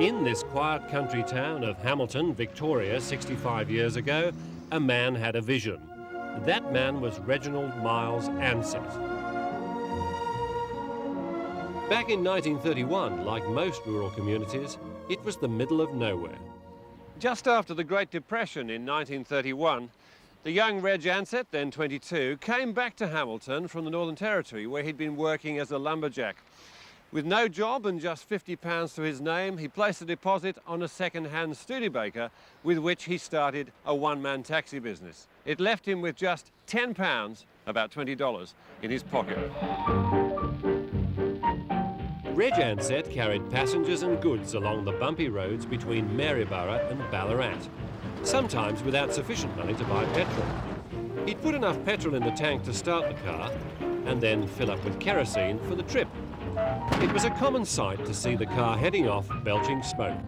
In this quiet country town of Hamilton, Victoria, 65 years ago, a man had a vision. That man was Reginald Miles Ansett. Back in 1931, like most rural communities, it was the middle of nowhere. Just after the Great Depression in 1931, the young Reg Ansett, then 22, came back to Hamilton from the Northern Territory, where he'd been working as a lumberjack. With no job and just £50 to his name, he placed a deposit on a second-hand Studebaker with which he started a one-man taxi business. It left him with just £10, about $20, in his pocket. Reg Ansett carried passengers and goods along the bumpy roads between Maryborough and Ballarat, sometimes without sufficient money to buy petrol. He'd put enough petrol in the tank to start the car and then fill up with kerosene for the trip. It was a common sight to see the car heading off, belching smoke.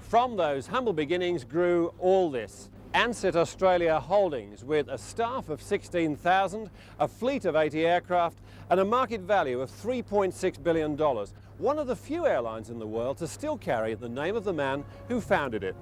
From those humble beginnings grew all this. Ansett Australia Holdings, with a staff of 16,000, a fleet of 80 aircraft, and a market value of $3.6 billion. One of the few airlines in the world to still carry the name of the man who founded it.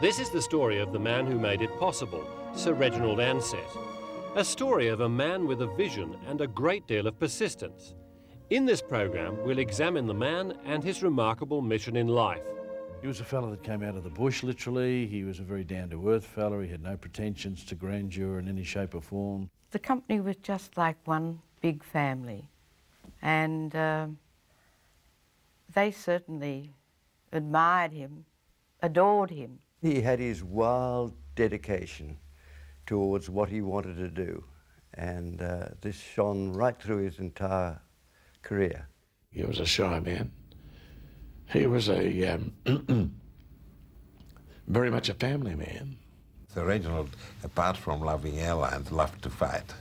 This is the story of the man who made it possible, Sir Reginald Ansett. A story of a man with a vision and a great deal of persistence. In this program, we'll examine the man and his remarkable mission in life. He was a fellow that came out of the bush, literally. He was a very down-to-earth fellow. He had no pretensions to grandeur in any shape or form. The company was just like one big family, and they certainly admired him, adored him. He had his wild dedication towards what he wanted to do, and this shone right through his entire career. He was a shy man. He was a very much a family man. Sir Reginald, apart from loving airlines, loved to fight.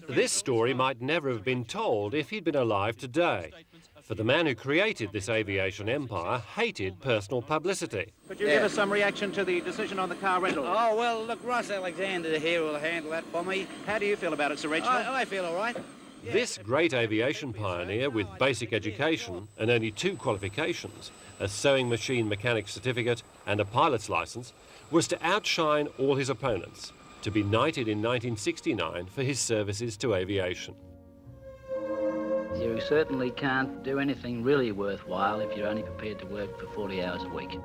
This story might never have been told if he'd been alive today. For the man who created this aviation empire hated personal publicity. Could you give us some reaction to the decision on the car rental? Oh, well, look, Ross Alexander here will handle that for me. How do you feel about it, Sir Reginald? I feel all right. Yeah. This great aviation pioneer with basic education and only 2 qualifications, a sewing machine mechanic certificate and a pilot's licence, was to outshine all his opponents, to be knighted in 1969 for his services to aviation. You certainly can't do anything really worthwhile if you're only prepared to work for 40 hours a week.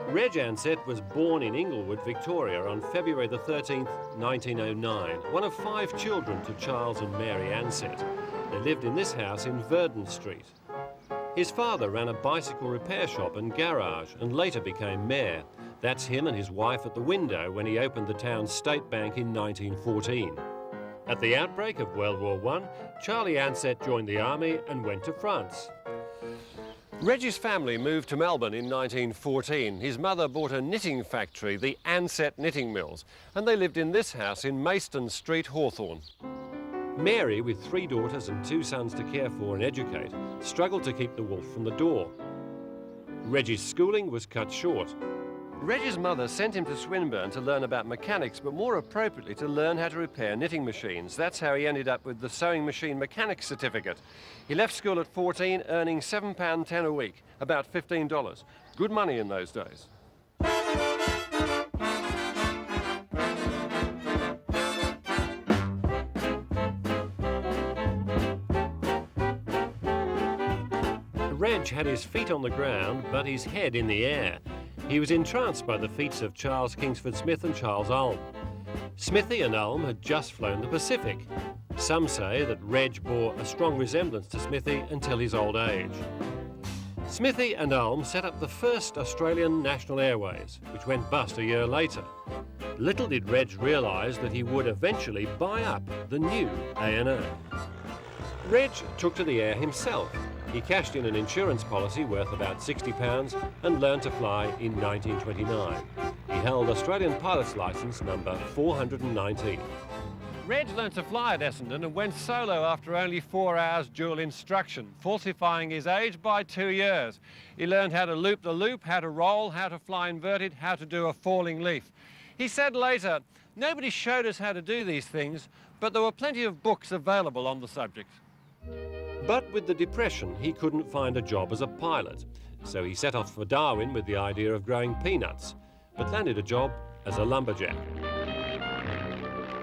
Reg Ansett was born in Inglewood, Victoria on February the 13th, 1909, one of 5 children to Charles and Mary Ansett. They lived in this house in Verdon Street. His father ran a bicycle repair shop and garage and later became mayor. That's him and his wife at the window when he opened the town's State Bank in 1914. At the outbreak of World War I, Charlie Ansett joined the army and went to France. Reggie's family moved to Melbourne in 1914. His mother bought a knitting factory, the Ansett Knitting Mills, and they lived in this house in Mayston Street, Hawthorne. Mary, with 3 daughters and 2 sons to care for and educate, struggled to keep the wolf from the door. Reggie's schooling was cut short. Reggie's mother sent him to Swinburne to learn about mechanics, but more appropriately to learn how to repair knitting machines. That's how he ended up with the sewing machine mechanic certificate. He left school at 14, earning £7.10 a week, about $15. Good money in those days. Reg had his feet on the ground, but his head in the air. He was entranced by the feats of Charles Kingsford Smith and Charles Ulm. Smithy and Ulm had just flown the Pacific. Some say that Reg bore a strong resemblance to Smithy until his old age. Smithy and Ulm set up the first Australian National Airways, which went bust a year later. Little did Reg realise that he would eventually buy up the new A&O. Reg took to the air himself. He cashed in an insurance policy worth about £60 and learned to fly in 1929. He held Australian pilot's licence number 419. Reg learnt to fly at Essendon and went solo after only 4 hours dual instruction, falsifying his age by 2 years. He learned how to loop the loop, how to roll, how to fly inverted, how to do a falling leaf. He said later, "Nobody showed us how to do these things, but there were plenty of books available on the subject." But with the Depression, he couldn't find a job as a pilot. So he set off for Darwin with the idea of growing peanuts, but landed a job as a lumberjack.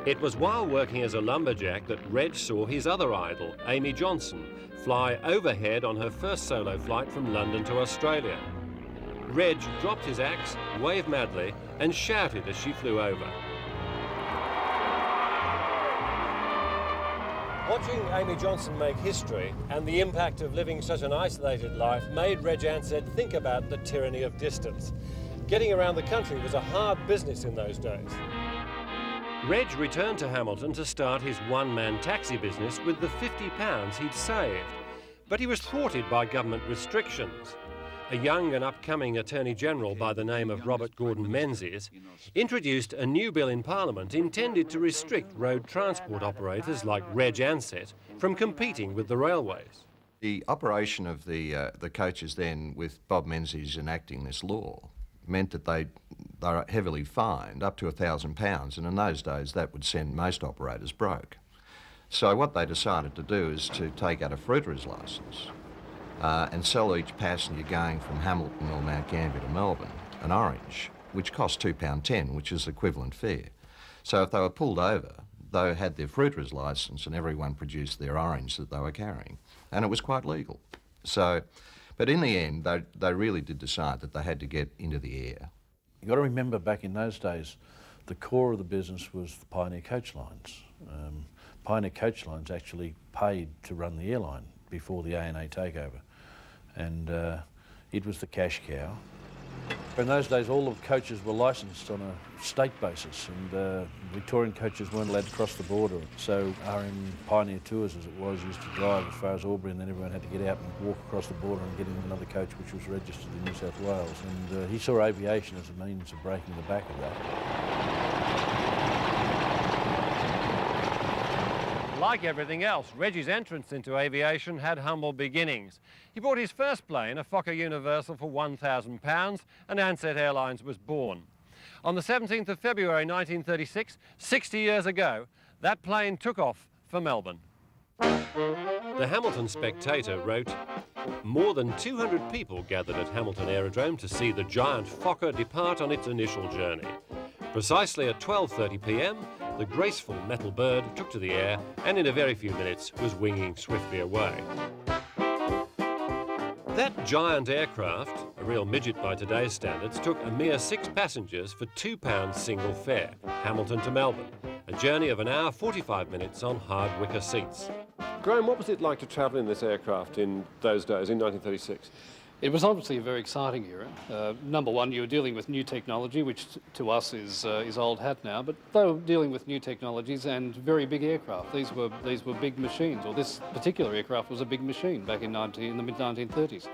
It was while working as a lumberjack that Reg saw his other idol, Amy Johnson, fly overhead on her first solo flight from London to Australia. Reg dropped his axe, waved madly, and shouted as she flew over. Watching Amy Johnson make history and the impact of living such an isolated life made Reg Ansett think about the tyranny of distance. Getting around the country was a hard business in those days. Reg returned to Hamilton to start his one-man taxi business with the £50 he'd saved. But he was thwarted by government restrictions. A young and upcoming Attorney General by the name of Robert Gordon Menzies introduced a new bill in Parliament intended to restrict road transport operators like Reg Ansett from competing with the railways. The operation of the coaches then, with Bob Menzies enacting this law, meant that they were heavily fined, up to £1,000, and in those days that would send most operators broke. So what they decided to do is to take out a fruiterer's licence and sell each passenger going from Hamilton or Mount Gambier to Melbourne an orange, which cost £2.10, which is equivalent fare. So if they were pulled over, they had their fruiterer's licence and everyone produced their orange that they were carrying, and it was quite legal. So, but in the end, they really did decide that they had to get into the air. You've got to remember back in those days, the core of the business was the Pioneer Coach Lines. Pioneer Coach Lines actually paid to run the airline before the ANA takeover. And it was the cash cow. In those days, all of the coaches were licensed on a state basis, and Victorian coaches weren't allowed to cross the border. So RM Pioneer Tours, as it was, used to drive as far as Albury, and then everyone had to get out and walk across the border and get in another coach which was registered in New South Wales. And he saw aviation as a means of breaking the back of that. Like everything else, Reggie's entrance into aviation had humble beginnings. He bought his first plane, a Fokker Universal, for £1,000, and Ansett Airlines was born. On the 17th of February 1936, 60 years ago, that plane took off for Melbourne. The Hamilton Spectator wrote, "More than 200 people gathered at Hamilton Aerodrome to see the giant Fokker depart on its initial journey. Precisely at 12:30 p.m, the graceful metal bird took to the air and in a very few minutes was winging swiftly away." That giant aircraft, a real midget by today's standards, took a mere 6 passengers for £2 single fare, Hamilton to Melbourne, a journey of 1 hour 45 minutes on hard wicker seats. Graham, what was it like to travel in this aircraft in those days, in 1936? It was obviously a very exciting era. Number one, you were dealing with new technology, which to us is old hat now, but they were dealing with new technologies and very big aircraft. These were big machines, or this particular aircraft was a big machine back in the mid-1930s.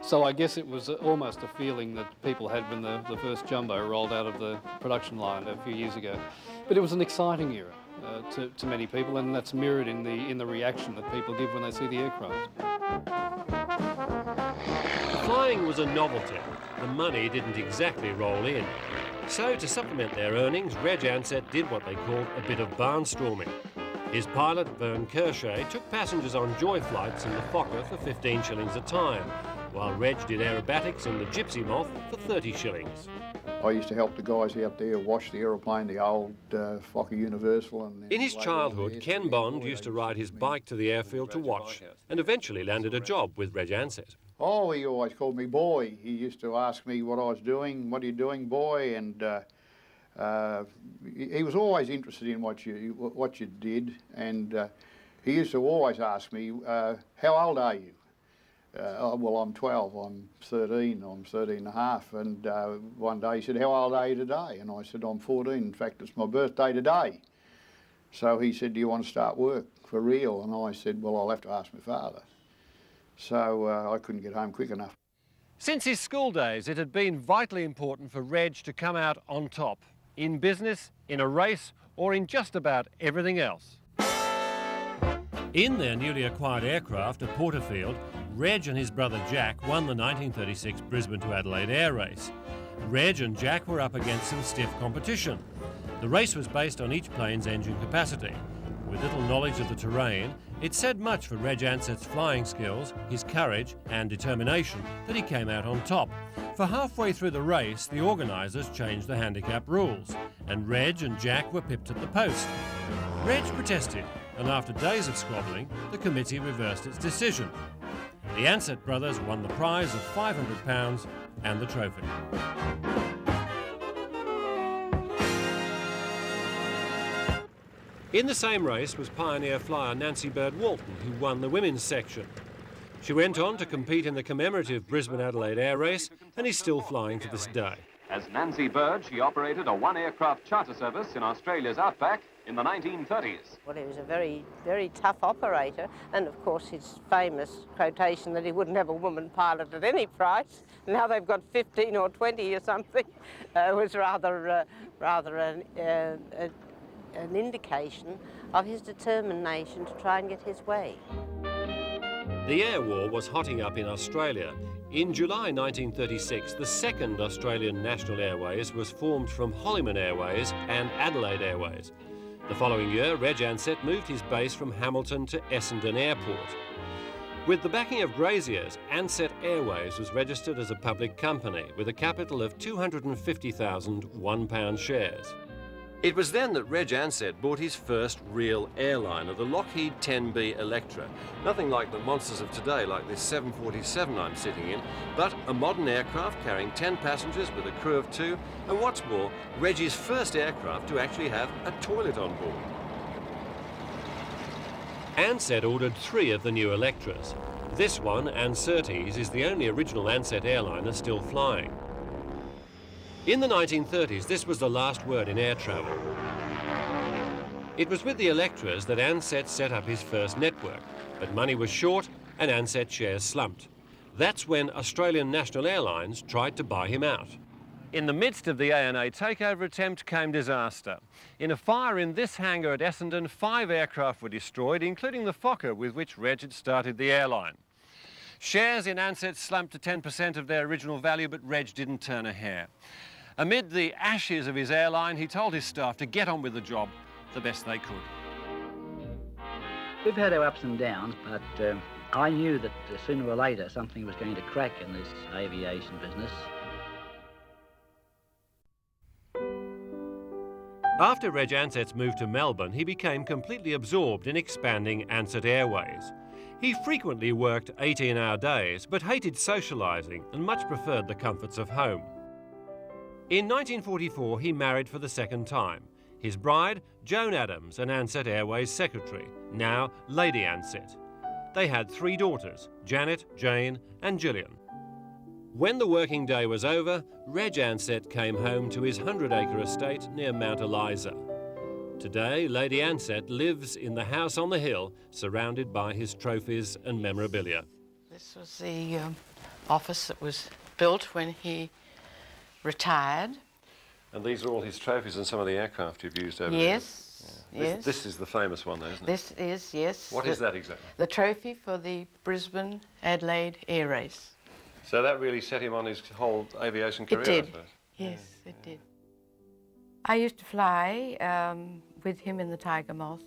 So I guess it was almost a feeling that people had when the first jumbo rolled out of the production line a few years ago. But it was an exciting era to many people, and that's mirrored in the reaction that people give when they see the aircraft. Flying was a novelty. The money didn't exactly roll in. So to supplement their earnings, Reg Ansett did what they called a bit of barnstorming. His pilot, Vern Kershay, took passengers on joy flights in the Fokker for 15 shillings a time, while Reg did aerobatics in the Gypsy Moth for 30 shillings. I used to help the guys out there wash the aeroplane, the old Fokker Universal. In his childhood, Ken Bond used to ride his bike to the airfield to watch and eventually landed a job with Reg Ansett. Oh, he always called me boy. He used to ask me what I was doing. "What are you doing, boy?" And he was always interested in what you did. And he used to always ask me, "How old are you?" Well, I'm 12, I'm 13, I'm 13 and a half. And one day he said, "How old are you today?" And I said, "I'm 14. In fact, it's my birthday today." So he said, do you want to start work for real? And I said, well, I'll have to ask my father. So I couldn't get home quick enough. Since his school days, it had been vitally important for Reg to come out on top, in business, in a race, or in just about everything else. In their newly acquired aircraft at Porterfield, Reg and his brother Jack won the 1936 Brisbane to Adelaide air race. Reg and Jack were up against some stiff competition. The race was based on each plane's engine capacity. With little knowledge of the terrain, it said much for Reg Ansett's flying skills, his courage and determination that he came out on top. For halfway through the race, the organisers changed the handicap rules, and Reg and Jack were pipped at the post. Reg protested, and after days of squabbling, the committee reversed its decision. The Ansett brothers won the prize of £500 and the trophy. In the same race was pioneer flyer Nancy Bird Walton, who won the women's section. She went on to compete in the commemorative Brisbane-Adelaide air race and is still flying to this day. As Nancy Bird, she operated a one-aircraft charter service in Australia's outback in the 1930s. Well, he was a very, very tough operator, and of course his famous quotation that he wouldn't have a woman pilot at any price. Now they've got 15 or 20 or something, was rather an indication of his determination to try and get his way. The air war was hotting up in Australia. In July 1936, the second Australian National Airways was formed from Hollyman Airways and Adelaide Airways. The following year, Reg Ansett moved his base from Hamilton to Essendon Airport. With the backing of graziers, Ansett Airways was registered as a public company with a capital of 250,000 £1 shares. It was then that Reg Ansett bought his first real airliner, the Lockheed 10B Electra. Nothing like the monsters of today, like this 747 I'm sitting in, but a modern aircraft carrying 10 passengers with a crew of 2, and what's more, Reg's first aircraft to actually have a toilet on board. Ansett ordered 3 of the new Electras. This one, Ansertes, is the only original Ansett airliner still flying. In the 1930s, this was the last word in air travel. It was with the Electras that Ansett set up his first network, but money was short and Ansett shares slumped. That's when Australian National Airlines tried to buy him out. In the midst of the ANA takeover attempt came disaster. In a fire in this hangar at Essendon, 5 aircraft were destroyed, including the Fokker with which Reg had started the airline. Shares in Ansett slumped to 10% of their original value, but Reg didn't turn a hair. Amid the ashes of his airline, he told his staff to get on with the job the best they could. We've had our ups and downs, but I knew that sooner or later something was going to crack in this aviation business. After Reg Ansett's move to Melbourne, he became completely absorbed in expanding Ansett Airways. He frequently worked 18-hour days, but hated socialising and much preferred the comforts of home. In 1944, he married for the second time. His bride, Joan Adams, an Ansett Airways secretary, now Lady Ansett. They had 3 daughters, Janet, Jane and Gillian. When the working day was over, Reg Ansett came home to his 100-acre estate near Mount Eliza. Today, Lady Ansett lives in the house on the hill, surrounded by his trophies and memorabilia. This was the office that was built when he retired. And these are all his trophies and some of the aircraft you've used over there. Yes, yeah. yes. This is the famous one, though, isn't it? This is, yes. What is that exactly? The trophy for the Brisbane-Adelaide air race. So that really set him on his whole aviation career, It did. I suppose. Yes, it did. I used to fly with him in the Tiger Moth,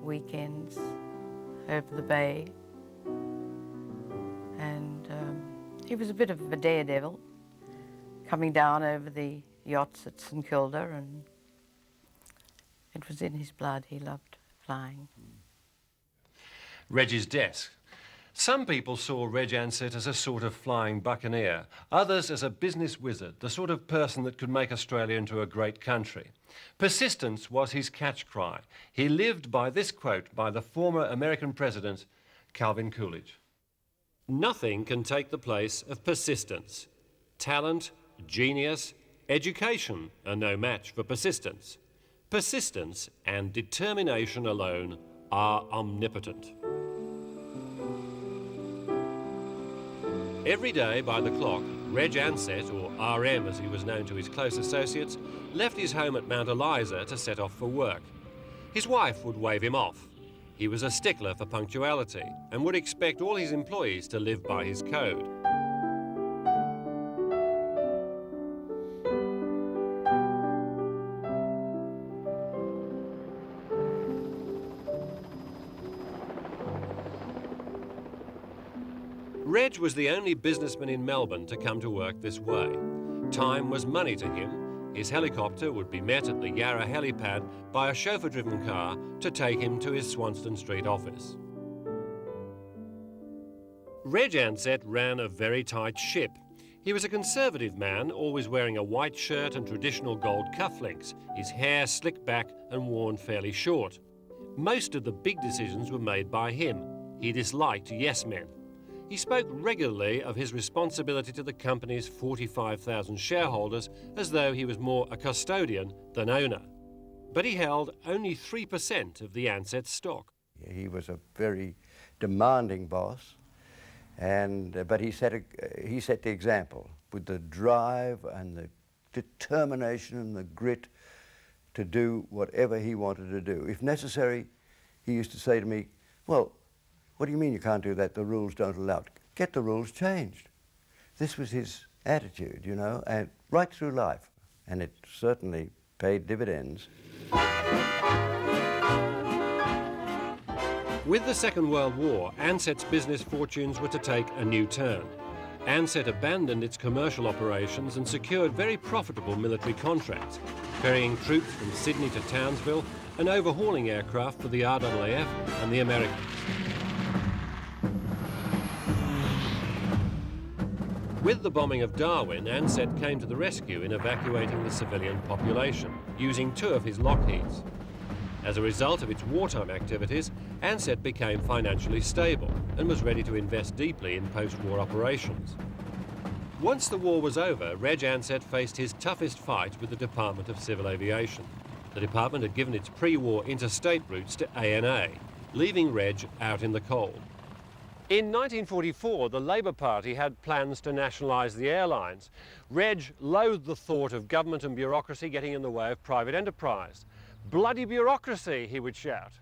weekends over the bay, and he was a bit of a daredevil, coming down over the yachts at St Kilda, and it was in his blood. He loved flying. Reg's desk. Some people saw Reg Ansett as a sort of flying buccaneer, others as a business wizard, the sort of person that could make Australia into a great country. Persistence was his catch cry. He lived by this quote by the former American president, Calvin Coolidge. Nothing can take the place of persistence. Talent, genius, education are no match for persistence. Persistence and determination alone are omnipotent. Every day by the clock, Reg Ansett, or RM as he was known to his close associates, left his home at Mount Eliza to set off for work. His wife would wave him off. He was a stickler for punctuality and would expect all his employees to live by his code. Reg was the only businessman in Melbourne to come to work this way. Time was money to him. His helicopter would be met at the Yarra helipad by a chauffeur-driven car to take him to his Swanston Street office. Reg Ansett ran a very tight ship. He was a conservative man, always wearing a white shirt and traditional gold cufflinks, his hair slicked back and worn fairly short. Most of the big decisions were made by him. He disliked yes men. He spoke regularly of his responsibility to the company's 45,000 shareholders as though he was more a custodian than owner. But he held only 3% of the Ansett stock. He was a very demanding boss, but he set the example with the drive and the determination and the grit to do whatever he wanted to do. If necessary, he used to say to me, well, what do you mean you can't do that? The rules don't allow it. Get the rules changed. This was his attitude, you know, and right through life. And it certainly paid dividends. With the Second World War, Ansett's business fortunes were to take a new turn. Ansett abandoned its commercial operations and secured very profitable military contracts, ferrying troops from Sydney to Townsville and overhauling aircraft for the RAAF and the Americans. With the bombing of Darwin, Ansett came to the rescue in evacuating the civilian population, using 2 of his Lockheeds. As a result of its wartime activities, Ansett became financially stable and was ready to invest deeply in post-war operations. Once the war was over, Reg Ansett faced his toughest fight with the Department of Civil Aviation. The department had given its pre-war interstate routes to ANA, leaving Reg out in the cold. In 1944, the Labor Party had plans to nationalise the airlines. Reg loathed the thought of government and bureaucracy getting in the way of private enterprise. Bloody bureaucracy, he would shout.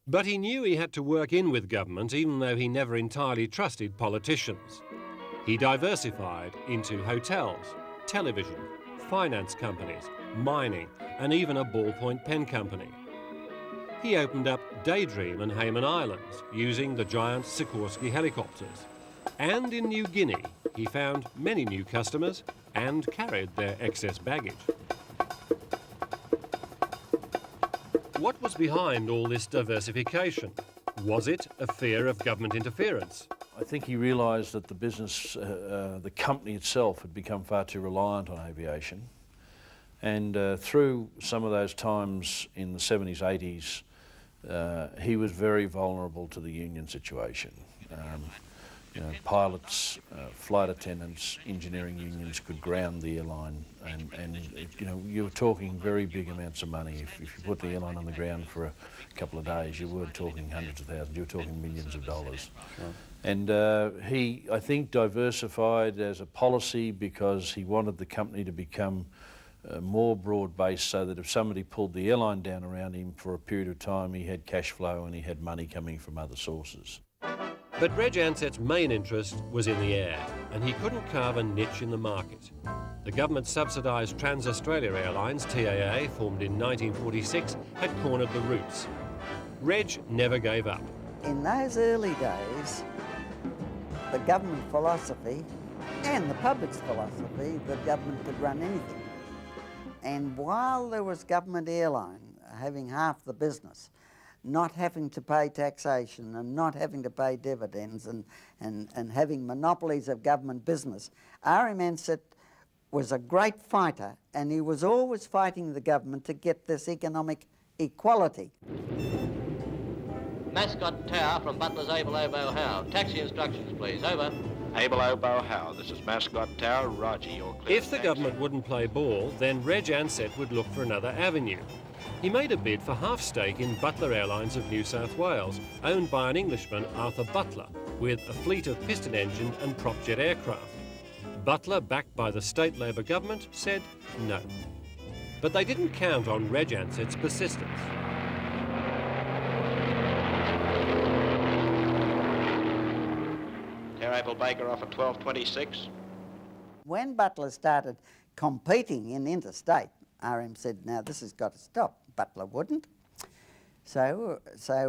But he knew he had to work in with government, even though he never entirely trusted politicians. He diversified into hotels, television, finance companies, mining, and even a ballpoint pen company. He opened up Daydream and Hayman Islands using the giant Sikorsky helicopters. And in New Guinea, he found many new customers and carried their excess baggage. What was behind all this diversification? Was it a fear of government interference? I think he realised that the business, the company itself had become far too reliant on aviation. And through some of those times in the 70s, 80s, he was very vulnerable to the union situation. You know, pilots, flight attendants, engineering unions could ground the airline, and you know, you were talking very big amounts of money. If you put the airline on the ground for a couple of days, you weren't talking hundreds of thousands, you were talking millions of dollars. Sure. And he, I think, diversified as a policy because he wanted the company to become more broad-based, so that if somebody pulled the airline down around him for a period of time, he had cash flow and he had money coming from other sources. But Reg Ansett's main interest was in the air, and he couldn't carve a niche in the market. The government-subsidised Trans-Australia Airlines, TAA, formed in 1946, had cornered the routes. Reg never gave up. In those early days, the government philosophy and the public's philosophy, the government could run anything. And while there was government airline having half the business, not having to pay taxation and not having to pay dividends and having monopolies of government business, RM Ansett was a great fighter, and he was always fighting the government to get this economic equality. Mascot Tower from Butler's Able Oboe Howe. Taxi instructions, please. Over. Abel Oboe Howe, this is Mascot Tower, Roger, you're clear. If the government wouldn't play ball, then Reg Ansett would look for another avenue. He made a bid for half stake in Butler Airlines of New South Wales, owned by an Englishman, Arthur Butler, with a fleet of piston engine and prop jet aircraft. Butler, backed by the state Labor government, said no. But they didn't count on Reg Ansett's persistence. Abel Baker off at 12.26. When Butler started competing in interstate, RM said, now this has got to stop. Butler wouldn't. So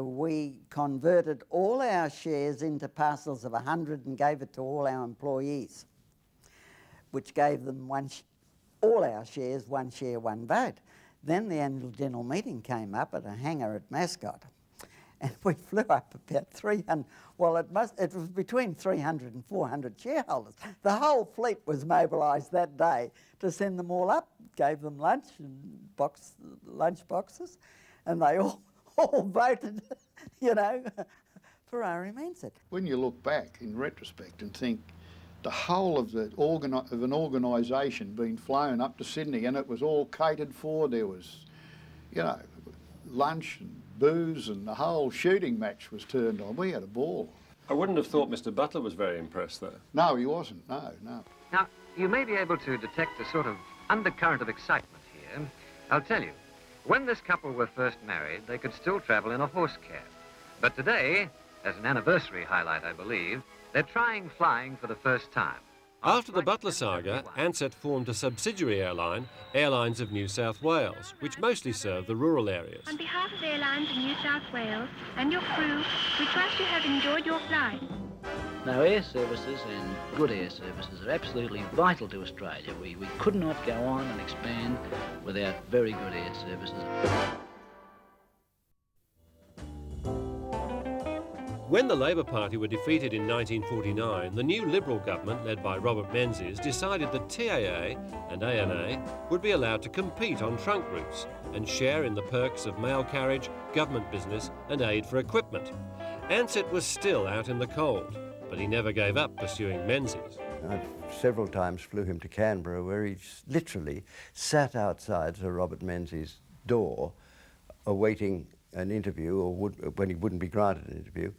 we converted all our shares into parcels of 100 and gave it to all our employees, which gave them all our shares, one share, one vote. Then the annual general meeting came up at a hangar at Mascot, and we flew up about 300, well it was between 300 and 400 shareholders. The whole fleet was mobilised that day to send them all up, gave them lunch and lunch boxes, and they all voted, you know, for RM Ansett. When you look back in retrospect and think the whole of an organisation being flown up to Sydney, and it was all catered for, there was, you know, lunch and booze, and the whole shooting match was turned on. We had a ball. I wouldn't have thought Mr. Butler was very impressed, though. No, he wasn't, no. Now, you may be able to detect a sort of undercurrent of excitement here. I'll tell you, when this couple were first married, they could still travel in a horse cab. But today, as an anniversary highlight, I believe, they're trying flying for the first time. After the Butler saga, Ansett formed a subsidiary airline, Airlines of New South Wales, which mostly served the rural areas. On behalf of Airlines of New South Wales and your crew, we trust you have enjoyed your flight. Now, air services and good air services are absolutely vital to Australia. We could not go on and expand without very good air services. When the Labor Party were defeated in 1949, the new Liberal government, led by Robert Menzies, decided that TAA and ANA would be allowed to compete on trunk routes and share in the perks of mail carriage, government business and aid for equipment. Ansett was still out in the cold, but he never gave up pursuing Menzies. I several times flew him to Canberra, where he literally sat outside Sir Robert Menzies' door awaiting an interview, or when he wouldn't be granted an interview,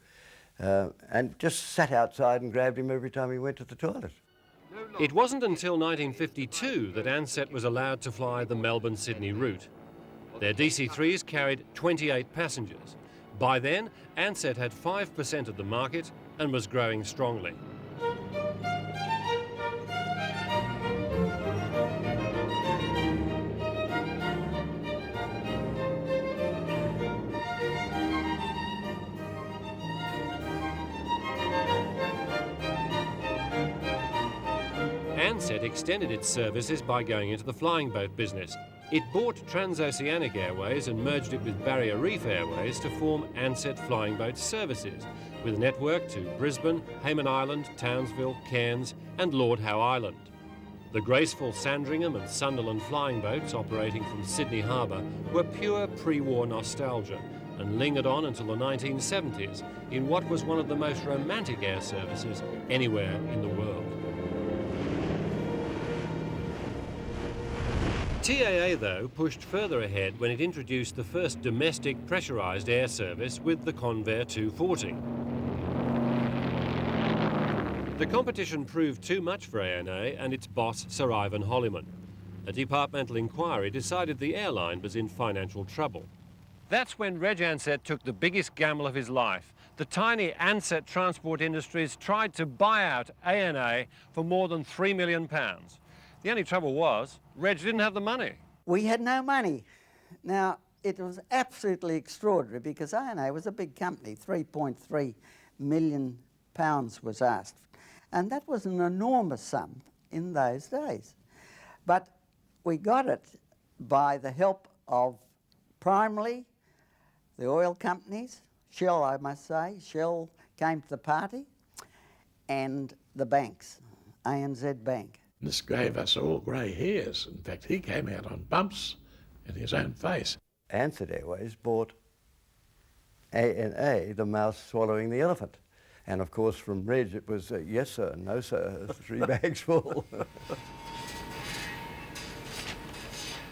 and just sat outside and grabbed him every time he went to the toilet. It wasn't until 1952 that Ansett was allowed to fly the Melbourne-Sydney route. Their DC-3s carried 28 passengers. By then, Ansett had 5% of the market and was growing strongly. Ansett extended its services by going into the flying boat business. It bought Transoceanic Airways and merged it with Barrier Reef Airways to form Ansett Flying Boat Services, with a network to Brisbane, Hayman Island, Townsville, Cairns and Lord Howe Island. The graceful Sandringham and Sunderland flying boats operating from Sydney Harbour were pure pre-war nostalgia and lingered on until the 1970s in what was one of the most romantic air services anywhere in the world. TAA, though, pushed further ahead when it introduced the first domestic pressurised air service with the Convair 240. The competition proved too much for ANA and its boss, Sir Ivan Holliman. A departmental inquiry decided the airline was in financial trouble. That's when Reg Ansett took the biggest gamble of his life. The tiny Ansett Transport Industries tried to buy out ANA for more than £3 million. The only trouble was, Reg didn't have the money. We had no money. Now, it was absolutely extraordinary because ANA was a big company, £3.3 million was asked. And that was an enormous sum in those days. But we got it by the help of primarily the oil companies, Shell, I must say. Shell came to the party, and the banks, ANZ Bank. This gave us all grey hairs. In fact, he came out on bumps in his own face. Ansett Airways bought ANA, the mouse swallowing the elephant. And of course from Reg it was, yes sir, no sir, 3 bags full.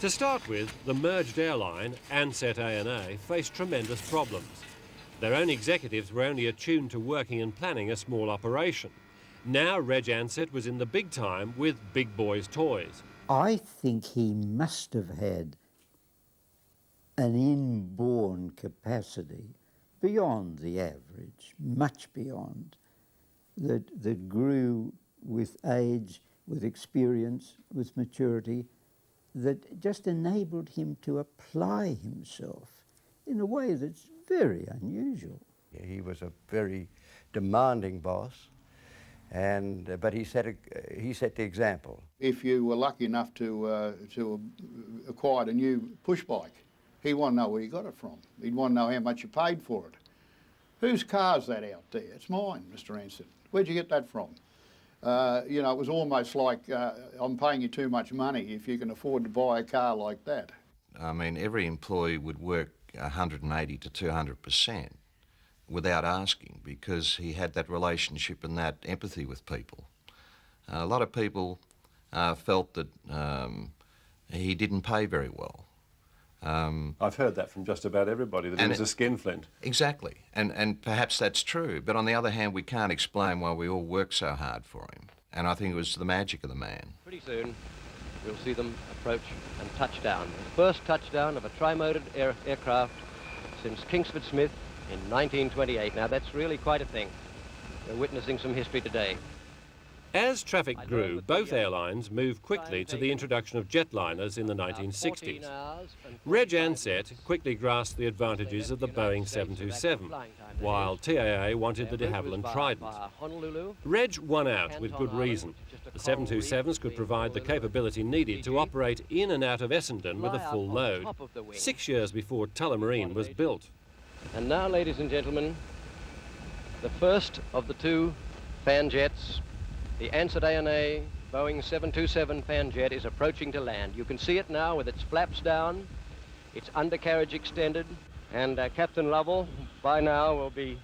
To start with, the merged airline, Ansett A&A, faced tremendous problems. Their own executives were only attuned to working and planning a small operation. Now Reg Ansett was in the big time with big boys' toys. I think he must have had an inborn capacity beyond the average, much beyond, that grew with age, with experience, with maturity, that just enabled him to apply himself in a way that's very unusual. He was a very demanding boss, and but he set the example. If you were lucky enough to acquire a new push bike, he wanted to know where you got it from. He'd want to know how much you paid for it. Whose car's that out there? It's mine, Mr. Ansett. Where'd you get that from? You know, it was almost like I'm paying you too much money if you can afford to buy a car like that. I mean, every employee would work 180 to 200% without asking, because he had that relationship and that empathy with people. A lot of people felt that he didn't pay very well. I've heard that from just about everybody, that he was a skinflint. Exactly, and perhaps that's true, but on the other hand, we can't explain why we all work so hard for him. And I think it was the magic of the man. Pretty soon, we'll see them approach and touch down. The first touchdown of a tri-motored aircraft since Kingsford Smith in 1928. Now, that's really quite a thing. We're witnessing some history today. As traffic grew, both airlines moved quickly to the introduction of jetliners in the 1960s. Reg Ansett quickly grasped the advantages of the Boeing 727, while TAA wanted the de Havilland Trident. Reg won out with good reason. The 727s could provide the capability needed to operate in and out of Essendon with a full load, 6 years before Tullamarine was built. And now, ladies and gentlemen, the first of the 2 fan jets, the Ansett A&A Boeing 727 fan jet, is approaching to land. You can see it now with its flaps down, its undercarriage extended, and Captain Lovell by now will be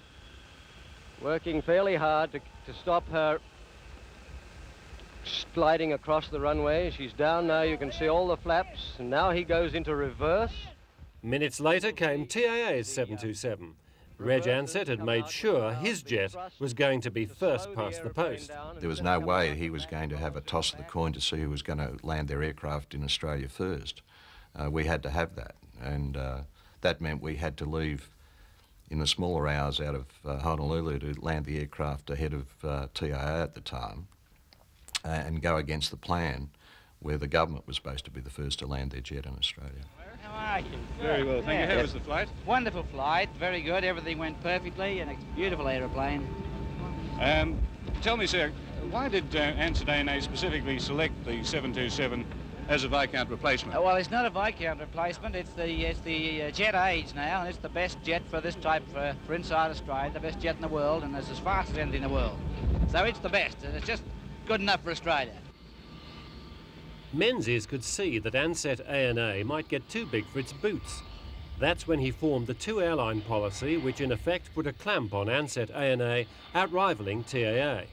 working fairly hard to stop her sliding across the runway. She's down now, you can see all the flaps, and now he goes into reverse. Minutes later came TAA's 727. Reg Ansett had made sure his jet was going to be first past the post. There was no way he was going to have a toss of the coin to see who was going to land their aircraft in Australia first. We had to have that, and that meant we had to leave in the smaller hours out of Honolulu to land the aircraft ahead of TAA at the time and go against the plan where the government was supposed to be the first to land their jet in Australia. How are you? Very well, thank you. How was the flight? Wonderful flight, very good. Everything went perfectly, and it's a beautiful aeroplane. Tell me, sir, why did Ansett A&A specifically select the 727 as a Viscount replacement? Well, it's not a Viscount replacement. It's the jet age now, and it's the best jet for this type for inside Australia, the best jet in the world, and it's as fast as anything in the world. So it's the best, and it's just good enough for Australia. Menzies could see that Ansett A&A might get too big for its boots. That's when he formed the 2 airline policy, which in effect put a clamp on Ansett A&A, outrivaling TAA.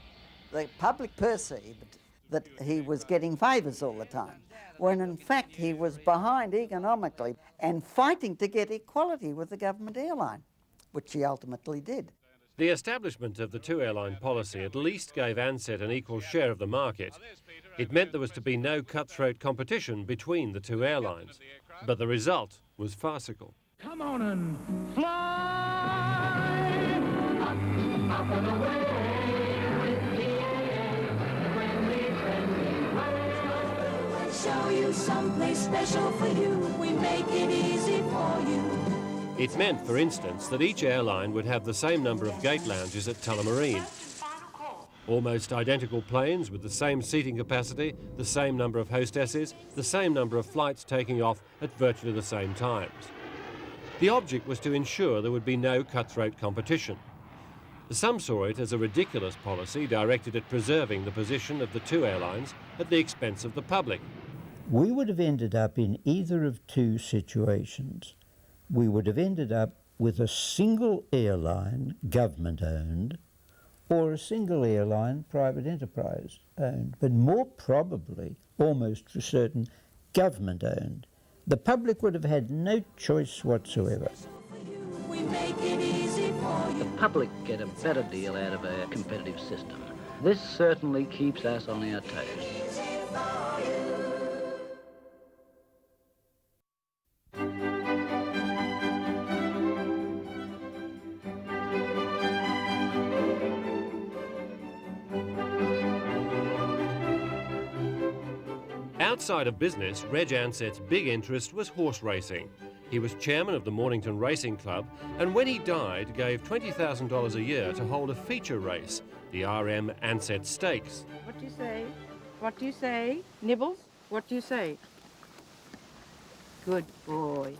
The public perceived that he was getting favours all the time, when in fact he was behind economically and fighting to get equality with the government airline, which he ultimately did. The establishment of the 2 airline policy at least gave Ansett an equal share of the market. It meant there was to be no cutthroat competition between the 2 airlines. But the result was farcical. Come on and fly! Up and away with the air, friendly, show you someplace special for you. We make it easy for you. It meant, for instance, that each airline would have the same number of gate lounges at Tullamarine. Almost identical planes with the same seating capacity, the same number of hostesses, the same number of flights taking off at virtually the same times. The object was to ensure there would be no cutthroat competition. Some saw it as a ridiculous policy directed at preserving the position of the 2 airlines at the expense of the public. We would have ended up in either of 2 situations. We would have ended up with a single airline, government-owned, or a single airline, private enterprise owned, but more probably, almost for certain, government owned. The public would have had no choice whatsoever. The public get a better deal out of a competitive system. This certainly keeps us on our toes. Outside of business, Reg Ansett's big interest was horse racing. He was chairman of the Mornington Racing Club, and when he died, gave $20,000 a year to hold a feature race, the RM Ansett Stakes. What do you say? What do you say? Nibbles? What do you say? Good boy.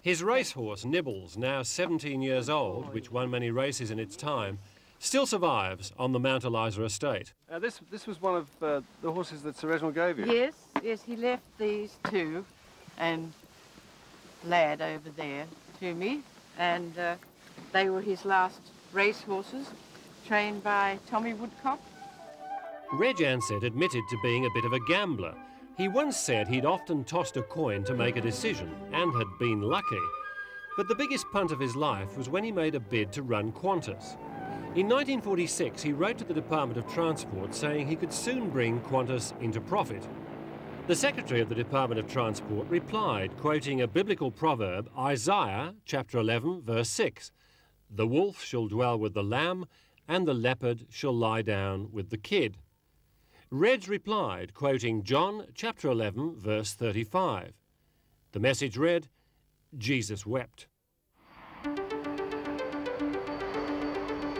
His racehorse, Nibbles, now 17 years old, which won many races in its time, still survives on the Mount Eliza estate. This was one of the horses that Sir Reginald gave you? Yes, yes, he left these two and Lad over there to me, and they were his last race horses, trained by Tommy Woodcock. Reg Ansett admitted to being a bit of a gambler. He once said he'd often tossed a coin to make a decision and had been lucky. But the biggest punt of his life was when he made a bid to run Qantas. In 1946, he wrote to the Department of Transport saying he could soon bring Qantas into profit. The Secretary of the Department of Transport replied, quoting a biblical proverb, Isaiah chapter 11, verse 6, "The wolf shall dwell with the lamb, and the leopard shall lie down with the kid." Reg replied, quoting John chapter 11, verse 35. The message read, Jesus wept.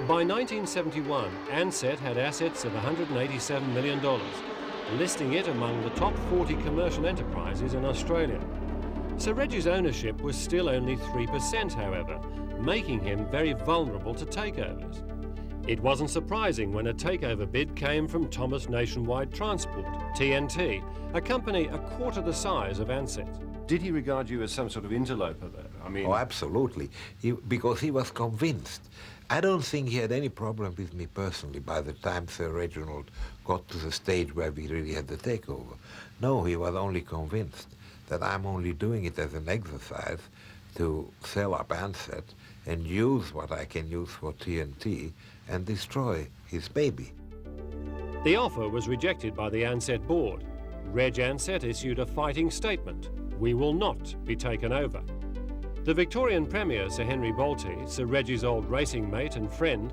By 1971, Ansett had assets of $187 million, listing it among the top 40 commercial enterprises in Australia. Sir Reg's ownership was still only 3%, however, making him very vulnerable to takeovers. It wasn't surprising when a takeover bid came from Thomas Nationwide Transport, TNT, a company a quarter the size of Ansett. Did he regard you as some sort of interloper, though? I mean... Oh, absolutely, because he was convinced. I don't think he had any problem with me personally by the time Sir Reginald got to the stage where we really had the takeover. No, he was only convinced that I'm only doing it as an exercise to sell up Ansett and use what I can use for TNT and destroy his baby. The offer was rejected by the Ansett board. Reg Ansett issued a fighting statement. We will not be taken over. The Victorian Premier, Sir Henry Bolte, Sir Reg's old racing mate and friend,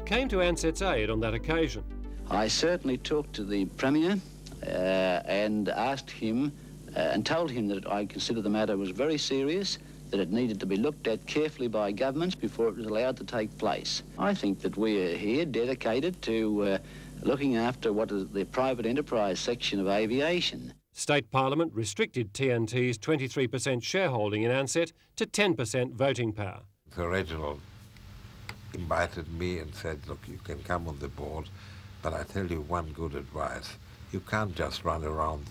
came to Ansett's aid on that occasion. I certainly talked to the Premier and asked him and told him that I considered the matter was very serious, that it needed to be looked at carefully by governments before it was allowed to take place. I think that we are here dedicated to looking after what is the private enterprise section of aviation. State Parliament restricted TNT's 23% shareholding in Ansett to 10% voting power. Sir Reginald invited me and said, look, you can come on the board, but I tell you one good advice. You can't just run around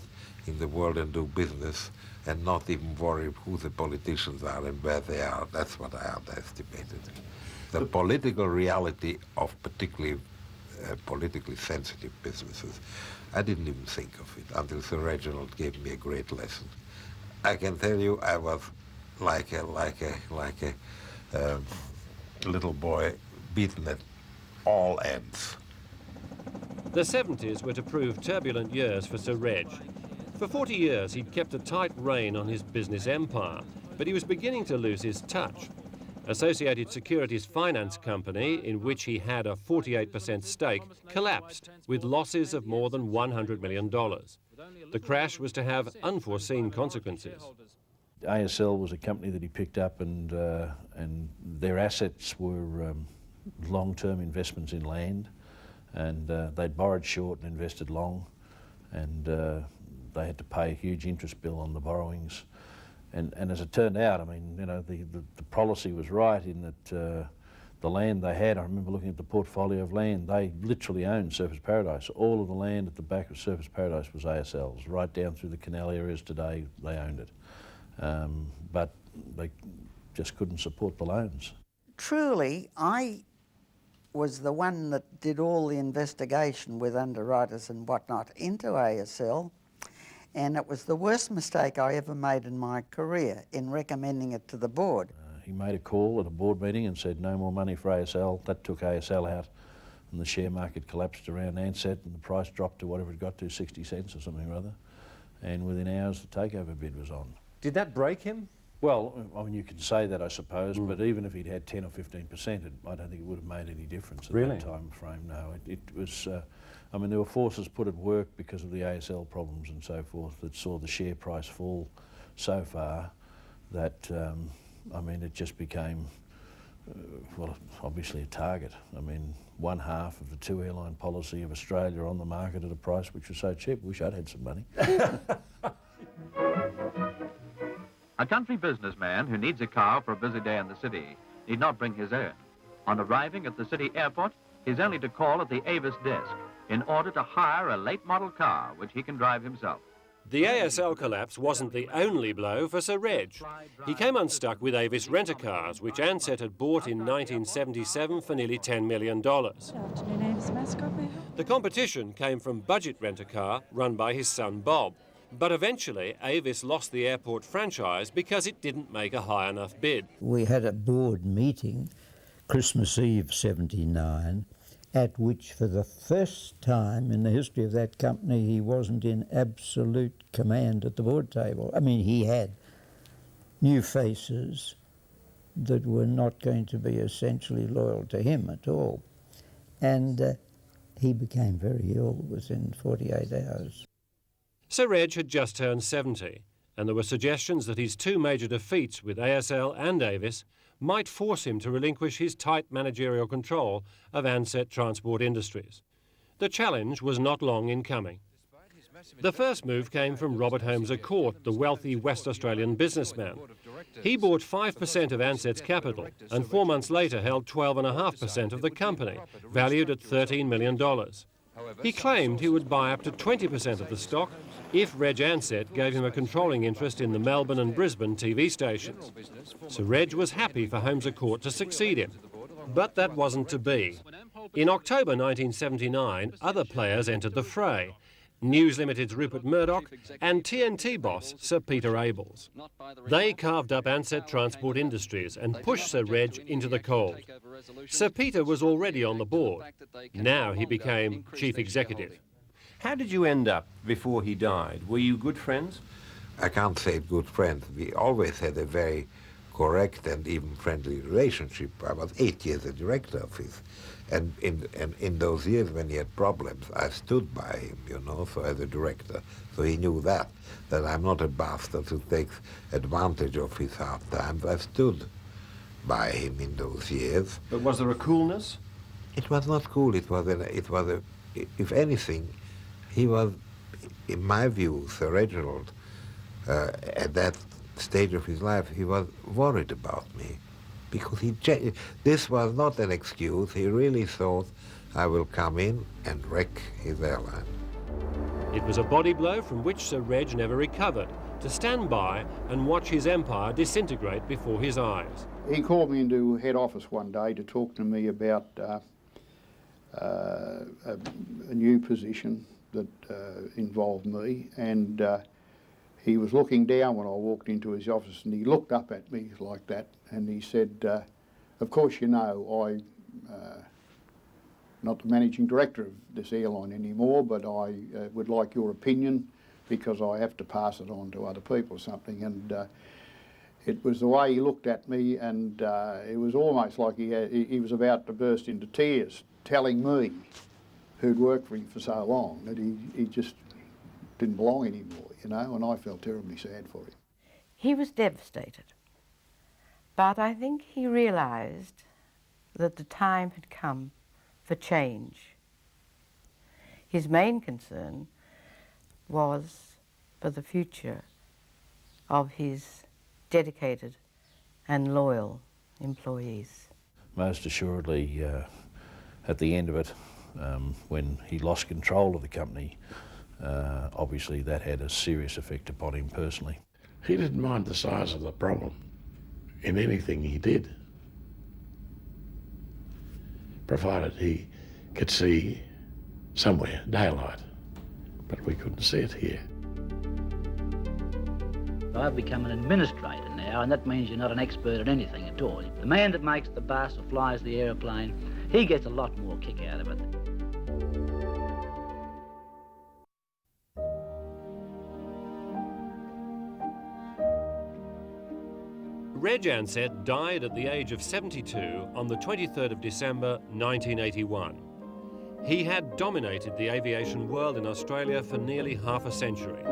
in the world and do business and not even worry who the politicians are and where they are. That's what I underestimated. The political reality of particularly politically sensitive businesses, I didn't even think of it until Sir Reginald gave me a great lesson. I can tell you I was like a little boy beaten at all ends. The 70s were to prove turbulent years for Sir Reg. For 40 years he'd kept a tight rein on his business empire, but he was beginning to lose his touch. Associated Securities Finance Company, in which he had a 48% stake, collapsed with losses of more than $100 million. The crash was to have unforeseen consequences. ASL was a company that he picked up, and their assets were long-term investments in land, and they'd borrowed short and invested long, and they had to pay a huge interest bill on the borrowings. And as it turned out, I mean, you know, the policy was right in that the land they had, I remember looking at the portfolio of land, they literally owned Surfers Paradise. All of the land at the back of Surfers Paradise was ASL's. Right down through the canal areas today, they owned it. But they just couldn't support the loans. Truly, I was the one that did all the investigation with underwriters and whatnot into ASL, and it was the worst mistake I ever made in my career in recommending it to the board. He made a call at a board meeting and said no more money for ASL. That took ASL out, and the share market collapsed around Ansett, and the price dropped to whatever it got to, 60 cents or something or other, and within hours the takeover bid was on. Did that break him? Well, I mean, you can say that, I suppose, but even if he'd had 10 or 15%, I don't think it would have made any difference at that time frame. No, it was, I mean, there were forces put at work because of the ASL problems and so forth that saw the share price fall so far that, I mean, it just became, well, obviously a target. I mean, one half of the two airline policy of Australia on the market at a price which was so cheap. Wish I'd had some money. A country businessman who needs a car for a busy day in the city need not bring his own. On arriving at the city airport, he's only to call at the Avis desk in order to hire a late model car which he can drive himself. The ASL collapse wasn't the only blow for Sir Reg. He came unstuck with Avis rent-a-cars, which Ansett had bought in 1977 for nearly $10 million. The competition came from Budget Rent-a-Car, run by his son Bob. But eventually, Avis lost the airport franchise because it didn't make a high enough bid. We had a board meeting, Christmas Eve '79, at which for the first time in the history of that company he wasn't in absolute command at the board table. I mean, he had new faces that were not going to be essentially loyal to him at all. And he became very ill within 48 hours. Sir Reg had just turned 70, and there were suggestions that his two major defeats with ASL and Avis might force him to relinquish his tight managerial control of Ansett Transport Industries. The challenge was not long in coming. The first move came from Robert Holmes à Court, the wealthy West Australian businessman. He bought 5% of Ansett's capital and 4 months later held 12.5% of the company, valued at $13 million. He claimed he would buy up to 20% of the stock if Reg Ansett gave him a controlling interest in the Melbourne and Brisbane TV stations. So Reg was happy for Holmes à Court to succeed him. But that wasn't to be. In October 1979, other players entered the fray. News Limited's Rupert Murdoch and TNT boss Sir Peter Abels. They carved up Ansett Transport Industries and pushed Sir Reg into the cold. Sir Peter was already on the board. Now he became chief executive. How did you end up before he died? Were you good friends? I can't say good friends. We always had a very correct and even friendly relationship. I was 8 years a director of his. And in those years when he had problems, I stood by him, you know, so as a director. So he knew that I'm not a bastard who takes advantage of his hard times. I stood by him in those years. But was there a coolness? It was not cool. It was if anything, he was, in my view, Sir Reginald, at that stage of his life, he was worried about me. Because this was not an excuse. He really thought I will come in and wreck his airline. It was a body blow from which Sir Reg never recovered, to stand by and watch his empire disintegrate before his eyes. He called me into head office one day to talk to me about a new position that involved me, and he was looking down when I walked into his office, and he looked up at me like that, and he said, of course you know I'm not the managing director of this airline anymore, but I would like your opinion because I have to pass it on to other people or something. And it was the way he looked at me, and it was almost like he was about to burst into tears, telling me, who'd worked for him for so long, that he just didn't belong anymore, you know, and I felt terribly sad for him. He was devastated, but I think he realised that the time had come for change. His main concern was for the future of his dedicated and loyal employees. Most assuredly, at the end of it, when he lost control of the company, obviously that had a serious effect upon him personally. He didn't mind the size of the problem in anything he did. provided he could see somewhere daylight, but we couldn't see it here. I've become an administrator now, and that means you're not an expert at anything at all. The man that makes the bus or flies the aeroplane, he gets a lot more kick out of it. Reg Ansett died at the age of 72 on the 23rd of December 1981. He had dominated the aviation world in Australia for nearly half a century.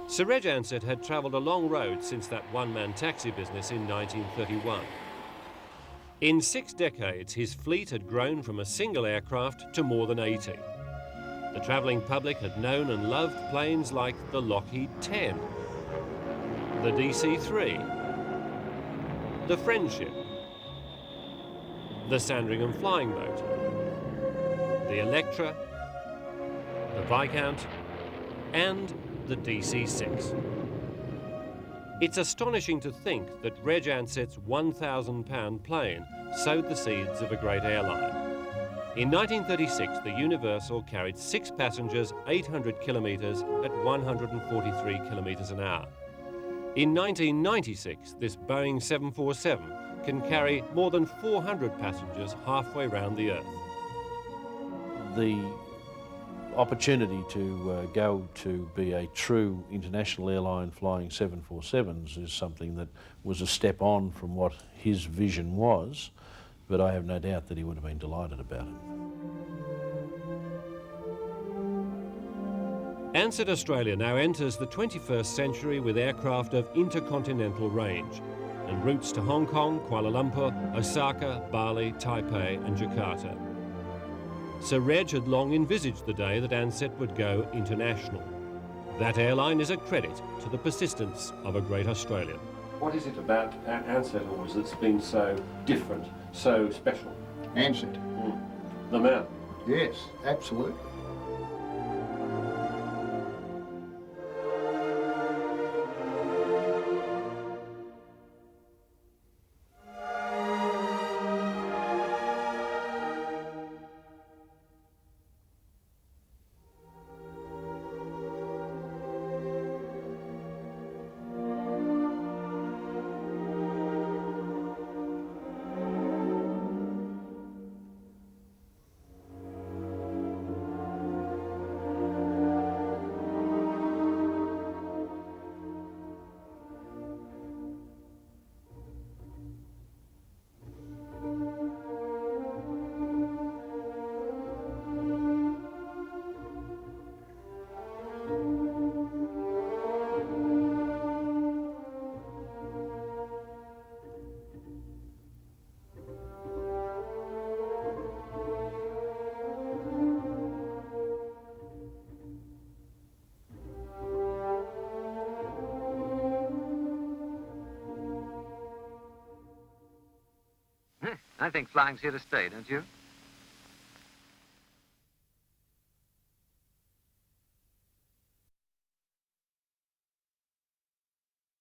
Sir Reg Ansett had travelled a long road since that one-man taxi business in 1931. In 6 decades, his fleet had grown from a single aircraft to more than 80. The travelling public had known and loved planes like the Lockheed 10, the DC-3, the Friendship, the Sandringham flying boat, the Electra, the Viscount, and the DC-6. It's astonishing to think that Reg Ansett's £1,000 plane sowed the seeds of a great airline. In 1936, the Universal carried 6 passengers 800 kilometres at 143 kilometres an hour. In 1996, this Boeing 747 can carry more than 400 passengers halfway round the Earth. The opportunity to go to be a true international airline flying 747s is something that was a step on from what his vision was, but I have no doubt that he would have been delighted about it. Ansett Australia now enters the 21st century with aircraft of intercontinental range and routes to Hong Kong, Kuala Lumpur, Osaka, Bali, Taipei and Jakarta. Sir Reg had long envisaged the day that Ansett would go international. That airline is a credit to the persistence of a great Australian. What is it about Ansett always that's been so different, so special? Ansett. The man? Yes, absolutely. I think flying's here to stay, don't you?